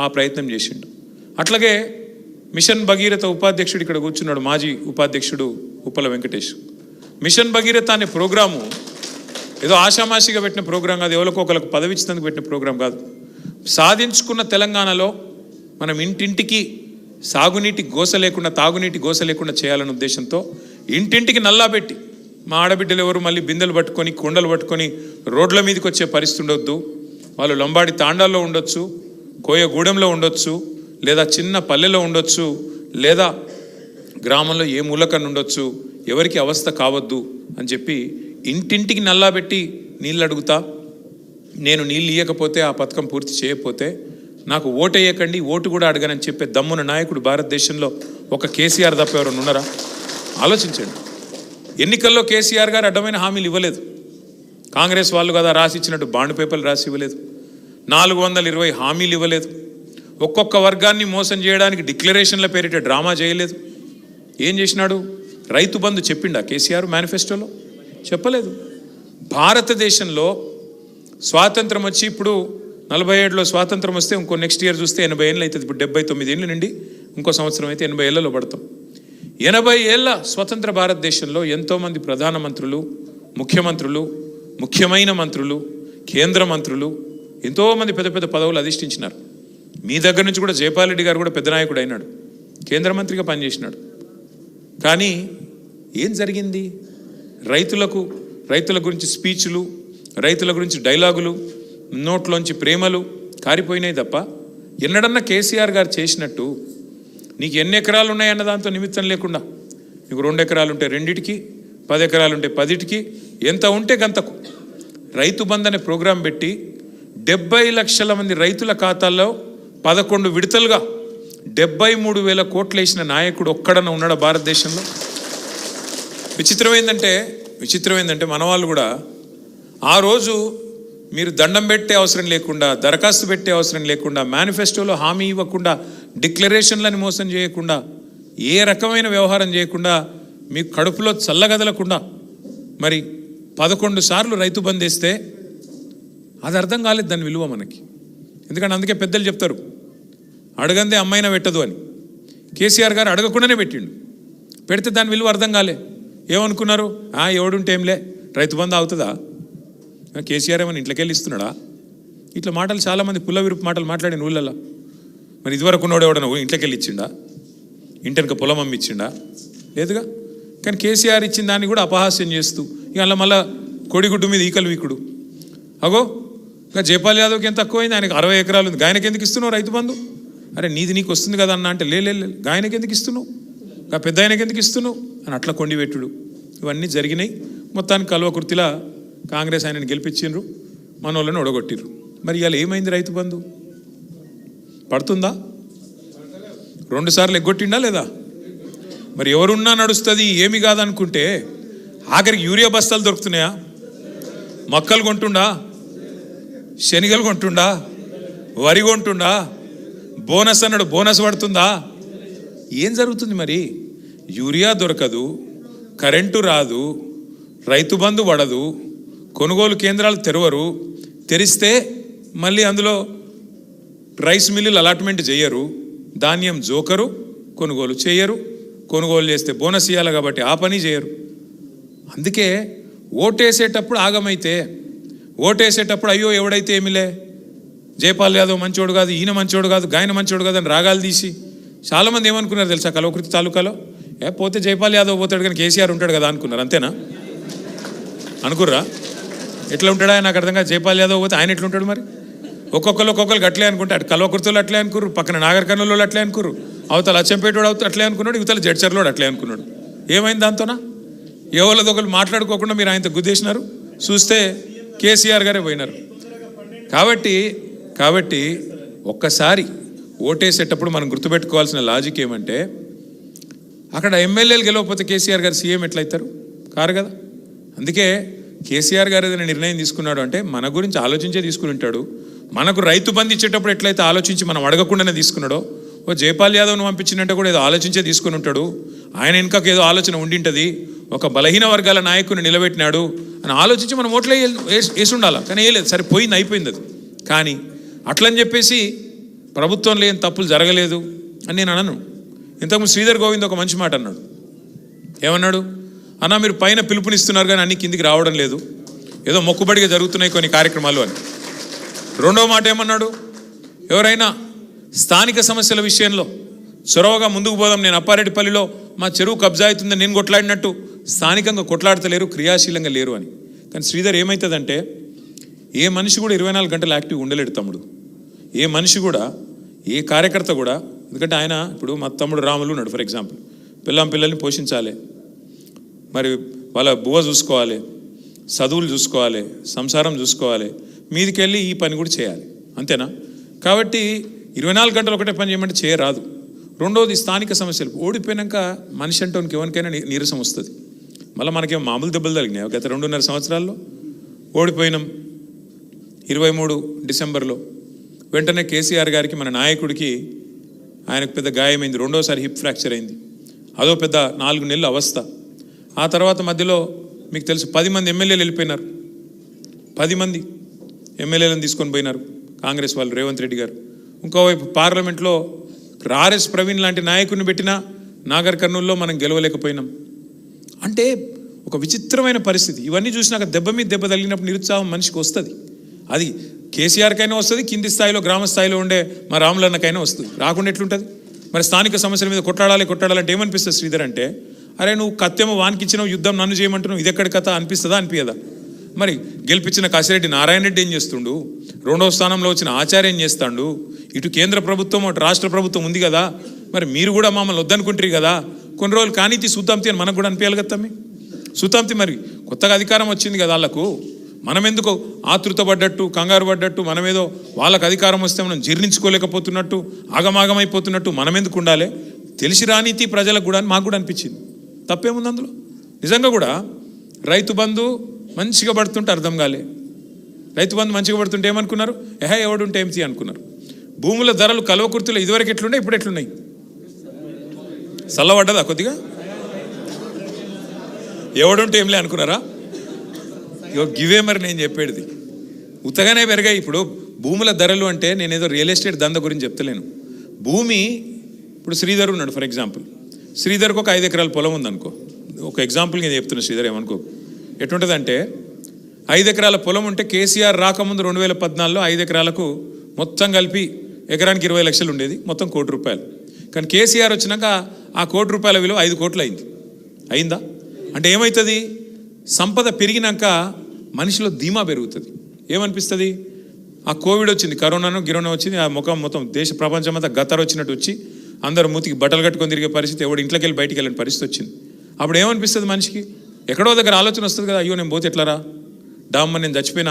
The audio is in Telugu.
ఆ ప్రయత్నం చేసిండు. అట్లాగే మిషన్ భగీరథ ఉపాధ్యక్షుడు ఇక్కడ కూర్చున్నాడు, మాజీ ఉపాధ్యక్షుడు ఉప్పల వెంకటేష్. మిషన్ భగీరథ అనే ప్రోగ్రాము ఏదో ఆషామాషిగా పెట్టిన ప్రోగ్రాం కాదు, ఎవరికో ఒకరికి పదవి ఇచ్చినందుకు పెట్టిన ప్రోగ్రాం కాదు. సాధించుకున్న తెలంగాణలో మనం ఇంటింటికి సాగునీటి గోస లేకుండా, తాగునీటి గోస లేకుండా చేయాలనే ఉద్దేశంతో ఇంటింటికి నల్లా పెట్టి, మా ఆడబిడ్డలు ఎవరు మళ్ళీ బిందెలు పట్టుకొని కొండలు పట్టుకొని రోడ్ల మీదకి వచ్చే పరిస్థితి ఉండొద్దు. వాళ్ళు లంబాడి తాండాల్లో ఉండొచ్చు, కోయగూడెంలో ఉండొచ్చు, లేదా చిన్న పల్లెలో ఉండొచ్చు, లేదా గ్రామంలో ఏ మూలకన్నా ఉండొచ్చు, ఎవరికి అవస్థ కావద్దు అని చెప్పి ఇంటింటికి నల్లా పెట్టి నీళ్ళు అడుగుతా. నేను నీళ్ళు ఇవ్వకపోతే, ఆ పథకం పూర్తి చేయకపోతే నాకు ఓటు వేయకండి, ఓటు కూడా అడగనని చెప్పే దమ్మున నాయకుడు భారతదేశంలో ఒక కేసీఆర్ తప్ప ఎవరైనా ఉన్నారా? ఆలోచించండి. ఎన్నికల్లో కేసీఆర్ గారు అడ్డమైన హామీలు ఇవ్వలేదు. కాంగ్రెస్ వాళ్ళు కదా రాసి ఇచ్చినట్టు బాండ్ పేపర్లు రాసి ఇవ్వలేదు. 420 హామీలు ఇవ్వలేదు. ఒక్కొక్క వర్గాన్ని మోసం చేయడానికి డిక్లరేషన్ల పేరిట డ్రామా చేయలేదు. ఏం చేసినాడు? రైతు బంధు చెప్పిండా కేసీఆర్ మేనిఫెస్టోలో? చెప్పలేదు. భారతదేశంలో స్వాతంత్రం వచ్చి ఇప్పుడు 47లో స్వాతంత్రం వస్తే ఇంకో నెక్స్ట్ ఇయర్ చూస్తే 80 ఏళ్ళు అవుతుంది. ఇప్పుడు 79 ఏళ్ళు నుండి ఇంకో సంవత్సరం అయితే 80 ఏళ్లలో పడతాం. 80 ఏళ్ళ స్వతంత్ర భారతదేశంలో ఎంతోమంది ప్రధానమంత్రులు, ముఖ్యమంత్రులు, ముఖ్యమైన మంత్రులు, కేంద్ర మంత్రులు, ఎంతోమంది పెద్ద పెద్ద పదవులు అధిష్ఠించినారు. మీ దగ్గర నుంచి కూడా జైపాల్ రెడ్డి గారు కూడా పెద్ద నాయకుడు అయినాడు, కేంద్ర మంత్రిగా పనిచేసినాడు. కానీ ఏం జరిగింది? రైతుల గురించి స్పీచ్లు, రైతుల గురించి డైలాగులు, నోట్లోంచి ప్రేమలు కారిపోయినాయి తప్ప ఎన్నడన్నా కేసీఆర్ గారు చేసినట్టు నీకు ఎన్ని ఎకరాలు ఉన్నాయన్న దాంతో నిమిత్తం లేకుండా, నీకు 2 ఎకరాలు ఉంటే 2టికి, 10 ఎకరాలు ఉంటే 10టికి, ఎంత ఉంటే గంతకు రైతు బంధు అనే ప్రోగ్రాం పెట్టి 70 లక్షల మంది రైతుల ఖాతాల్లో 11 విడతలుగా 73,000 కోట్లు వేసిన నాయకుడు ఒక్కడన్నా ఉన్నాడా భారతదేశంలో? విచిత్రమైందంటే మన వాళ్ళు కూడా ఆ రోజు మీరు దండం పెట్టే అవసరం లేకుండా, దరఖాస్తు పెట్టే అవసరం లేకుండా, మేనిఫెస్టోలో హామీ ఇవ్వకుండా, డిక్లరేషన్లని మోసం చేయకుండా, ఏ రకమైన వ్యవహారం చేయకుండా, మీకు కడుపులో చల్లగదలకుండా మరి 11 సార్లు రైతు బంద్ వేస్తే అది అర్థం కాలేదు దాని విలువ మనకి. ఎందుకంటే అందుకే పెద్దలు చెప్తారు, అడగందే అమ్మాయినా పెట్టదు అని. కేసీఆర్ గారు అడగకుండానే పెట్టిండు. పెడితే దాని విలువ అర్థం కాలే. ఏమనుకున్నారు? ఎవడుంటే ఏంలే, రైతు బంద్ అవుతుందా? కేసీఆర్ ఏమని ఇంట్లోకి వెళ్ళి ఇస్తున్నాడా? ఇట్లా మాటలు చాలామంది పుల్ల విరుపు మాటలు మాట్లాడిన ఊళ్ళల్లో. మరి ఇదివరకు ఉన్నోడు ఎవడన్నా ఇంట్లోకి వెళ్ళి ఇచ్చిండా? ఇంటెనక పొలం అమ్మి ఇచ్చిండా? లేదుగా. కానీ కేసీఆర్ ఇచ్చిన దాన్ని కూడా అపహాస్యం చేస్తూ ఇక అలా మళ్ళీ కోడిగుడ్డు మీద ఈకలు వీకుడు. అగో ఇంకా జైపాల్ యాదవ్కి ఎంత తక్కువైంది, ఆయనకి 60 ఎకరాలు ఉంది, గాయనకి ఎందుకు ఇస్తున్నావు రైతు బంధు? అరే నీకు వస్తుంది కదా అన్న అంటే లే గాయనకి ఎందుకు ఇస్తున్నావు, ఇంకా పెద్ద ఆయనకి ఎందుకు ఇస్తున్నావు అని అట్లా కొండిపెట్టుడు. ఇవన్నీ జరిగినాయి. మొత్తానికి కల్వకుర్తిలా కాంగ్రెస్ ఆయనని గెలిపించిండ్రు, మన వాళ్ళని ఒడగొట్టిర్రు. మరి ఇవాళ ఏమైంది? రైతు బంధు పడుతుందా? 2 సార్లు ఎగ్గొట్టిండా లేదా? మరి ఎవరున్నా నడుస్తుంది ఏమి కాదనుకుంటే ఆఖరికి యూరియా బస్తాలు దొరుకుతున్నాయా? మొక్కలు కొంటుండా? శనగలు కొంటుండా? వరి కొంటుండా? బోనస్ అన్నాడు, బోనస్ పడుతుందా? ఏం జరుగుతుంది మరి? యూరియా దొరకదు, కరెంటు రాదు, రైతు బంధు పడదు, కొనుగోలు కేంద్రాలు తెరవరు, తెరిస్తే మళ్ళీ అందులో రైస్ మిల్లులు అలాట్మెంట్ చేయరు, ధాన్యం జోకరు, కొనుగోలు చేయరు, కొనుగోలు చేస్తే బోనస్ ఇవ్వాలి కాబట్టి ఆ పని చేయరు. అందుకే ఓటేసేటప్పుడు ఆగమైతే, ఓటేసేటప్పుడు అయ్యో ఎవడైతే ఏమిలే, జైపాల్ యాదవ్ మంచోడు కాదు, ఈయన మంచోడు కాదు, గాయన మంచోడు కాదు అని రాగాలు తీసి చాలామంది ఏమనుకున్నారు తెలుసా? కల్వకుర్తి తాలూకాలో పోతే జైపాల్ యాదవ్ పోతాడు కానీ కేసీఆర్ ఉంటాడు కదా అనుకున్నారు. అంతేనా? అనుకుర్రా? ఎట్లా ఉంటాడా నాకు అర్థం కాదు. జైపాల్ యాదవ్ పోతే ఆయన ఎట్లుంటాడు మరి? ఒక్కొక్కరు అట్లే అనుకుంటే, అటు కల్వకుర్తిలో అట్లే అనుకుర్రు, పక్కన నాగర్ కర్నూలులో అట్లే అనుకుర్రు, అవతల అచ్చంపేటోడు అట్లే అనుకున్నాడు, ఇవతల జడ్చర్లోడు అట్లే అనుకున్నాడు. ఏమైంది దాంతోనా? ఎవరితో ఒకరు మాట్లాడుకోకుండా మీరు ఆయనతో గుద్దేసినారు, చూస్తే కేసీఆర్ గారే పోయినారు. కాబట్టి ఒక్కసారి ఓటేసేటప్పుడు మనం గుర్తుపెట్టుకోవాల్సిన లాజిక్ ఏమంటే, అక్కడ ఎమ్మెల్యేలు గెలవకపోతే కేసీఆర్ గారు సీఎం ఎట్లయితారు? కారు కదా. అందుకే కేసీఆర్ గారు ఏదైనా నిర్ణయం తీసుకున్నాడు అంటే మన గురించి ఆలోచించే తీసుకుని ఉంటాడు. మనకు రైతు బంధు ఇచ్చేటప్పుడు ఎట్లయితే ఆలోచించి మనం అడగకుండానే తీసుకున్నాడో, జైపాల్ యాదవ్ను పంపించినట్టు కూడా ఏదో ఆలోచించే తీసుకుని ఉంటాడు. ఆయన వెనుకకు ఏదో ఆలోచన ఉండింటుంది, ఒక బలహీన వర్గాల నాయకుని నిలబెట్టినాడు అని ఆలోచించి మనం ఓట్లే వేసి ఉండాలి. కానీ వేయలేదు, సరే పోయింది, అయిపోయింది అది. కానీ అట్లని చెప్పేసి ప్రభుత్వంలో ఏం తప్పులు జరగలేదు అని నేను అనను. ఇంతకుముందు శ్రీధర్ గోవింద్ ఒక మంచి మాట అన్నాడు. ఏమన్నాడు? అన్న మీరు పైన పిలుపునిస్తున్నారు కానీ అన్ని కిందికి రావడం లేదు, ఏదో మొక్కుబడిగా జరుగుతున్నాయి కొన్ని కార్యక్రమాలు అని. రెండవ మాట ఏమన్నాడు? ఎవరైనా స్థానిక సమస్యల విషయంలో చొరవగా ముందుకు పోదాం, నేను అప్పారెడ్డిపల్లిలో మా చెరువు కబ్జా అవుతుందని నేను కొట్లాడినట్టు స్థానికంగా కొట్లాడతలేరు, క్రియాశీలంగా లేరు అని. కానీ శ్రీధర్ ఏమవుతుందంటే, ఏ మనిషి కూడా 24 గంటలు యాక్టివ్ ఉండలేడు తమ్ముడు. ఏ మనిషి కూడా, ఏ కార్యకర్త కూడా, ఎందుకంటే ఆయన ఇప్పుడు మా తమ్ముడు రాములు ఉన్నాడు ఫర్ ఎగ్జాంపుల్, పిల్లల్ని పోషించాలి, మరి వాళ్ళ బువ్వ చూసుకోవాలి, చదువులు చూసుకోవాలి, సంసారం చూసుకోవాలి, మీదికెళ్ళి ఈ పని కూడా చేయాలి, అంతేనా? కాబట్టి 24 గంటలు ఒకటే పని చేయమంటే చేయరాదు. రెండోది స్థానిక సమస్యలు. ఓడిపోయాక మనిషి అంటే ఎవరికైనా నీరసం వస్తుంది. మళ్ళీ మనకేమో మామూలు దెబ్బలు తగిలినాయి. గత 2.5 సంవత్సరాల్లో ఓడిపోయినాం. 23 డిసెంబర్లో వెంటనే కేసీఆర్ గారికి, మన నాయకుడికి, ఆయనకు పెద్ద గాయమైంది. రెండోసారి హిప్ ఫ్రాక్చర్ అయింది. అదో పెద్ద 4 నెలల అవస్థ. ఆ తర్వాత మధ్యలో మీకు తెలుసు 10 మంది ఎమ్మెల్యేలు వెళ్ళిపోయినారు. 10 మంది ఎమ్మెల్యేలను తీసుకొని పోయినారు కాంగ్రెస్ వాళ్ళు, రేవంత్ రెడ్డి గారు. ఇంకోవైపు పార్లమెంట్లో ఆర్ఎస్ ప్రవీణ్ లాంటి నాయకుడిని పెట్టినా నాగర్ కర్నూల్లో మనం గెలవలేకపోయినాం. అంటే ఒక విచిత్రమైన పరిస్థితి. ఇవన్నీ చూసినాక దెబ్బ మీద దెబ్బ తగిలినప్పుడు నిరుత్సాహం మనిషికి వస్తుంది. అది కేసీఆర్కైనా వస్తుంది, కింది స్థాయిలో గ్రామ స్థాయిలో ఉండే మా రాములన్నకైనా వస్తుంది. రాకుండా ఎట్లుంటుంది? మరి స్థానిక సమస్యల మీద కొట్లాడాలంటే ఏమనిపిస్తుంది శ్రీధర్ అంటే, అరే నువ్వు కత్తెమో వానికిచ్చినావు, యుద్ధం నన్ను చేయమంటున్నావు, ఇది ఎక్కడి కథ అనిపిస్తుందా అనిపించదా? మరి గెలిపించిన కాశిరెడ్డి నారాయణ రెడ్డి ఏం చేస్తుండు? రెండవ స్థానంలో వచ్చిన ఆచార్య ఏం చేస్తాడు? ఇటు కేంద్ర ప్రభుత్వం అటు రాష్ట్ర ప్రభుత్వం ఉంది కదా, మరి మీరు కూడా మమ్మల్ని వద్దనుకుంటారు కదా, కొన్ని రోజులు కానీ సుతాంతి అని మనకు కూడా అనిపించాలి కదా తమ్మి. సుతాంతి మరి కొత్తగా అధికారం వచ్చింది కదా వాళ్ళకు, మనం ఎందుకో ఆతృత పడ్డట్టు, కంగారు పడ్డట్టు, మనమేదో వాళ్ళకు అధికారం వస్తే మనం జీర్ణించుకోలేకపోతున్నట్టు, ఆగమాగమైపోతున్నట్టు మనం ఎందుకు ఉండాలి? తెలిసి రానీతి ప్రజలకు కూడా మాకు కూడా అనిపించింది. తప్పేముంది అందులో? నిజంగా కూడా రైతు బంధు మంచిగా పడుతుంటే అర్థం కాలే. రైతు బంధు మంచిగా పడుతుంటే ఏమనుకున్నారు? ఎవడుంటే ఏమిటి అనుకున్నారు. భూముల ధరలు కల్వకుర్తిలో ఇదివరకు ఎట్లున్నాయి, ఇప్పుడు ఎట్లున్నాయి? చల్లబడ్డదా కొద్దిగా? ఎవడుంటే ఏంలే అనుకున్నారా? గివే మరి నేను చెప్పేది. ఉత్తగానే పెరిగాయి. ఇప్పుడు భూముల ధరలు అంటే నేనేదో రియల్ ఎస్టేట్ దంద గురించి చెప్తలేను. భూమి ఇప్పుడు శ్రీధర్ ఉన్నాడు ఫర్ ఎగ్జాంపుల్, శ్రీధర్కి ఒక 5 ఎకరాల పొలం ఉందనుకో, ఒక ఎగ్జాంపుల్ నేను చెప్తున్నా. శ్రీధర్ ఏమనుకో, ఎటుంటుందంటే 5 ఎకరాల పొలం ఉంటే కేసీఆర్ రాకముందు 2014లో 5 ఎకరాలకు మొత్తం కలిపి ఎకరానికి 20 లక్షలు ఉండేది, మొత్తం ₹1 కోటి. కానీ కేసీఆర్ వచ్చినాక ఆ ₹1 కోటి విలువ 5 కోట్లు అయిందా? అంటే ఏమవుతుంది? సంపద పెరిగినాక మనిషిలో ధీమా పెరుగుతుంది. ఏమనిపిస్తుంది? ఆ కోవిడ్ వచ్చింది, గిరోనా వచ్చింది, ఆ ముఖం మొత్తం దేశ ప్రపంచమంతా గతర వచ్చినట్టు వచ్చి అందరూ మూతికి బట్టలు కట్టుకొని తిరిగే పరిస్థితి, ఎవడు ఇంట్లోకి వెళ్ళి బయటికి వెళ్ళిన పరిస్థితి వచ్చింది. అప్పుడు ఏమనిపిస్తుంది మనిషికి? ఎక్కడో దగ్గర ఆలోచన వస్తుంది కదా, అయ్యో నేను పోతే ఎట్లారా, డామ్మ నేను చచ్చిపోయినా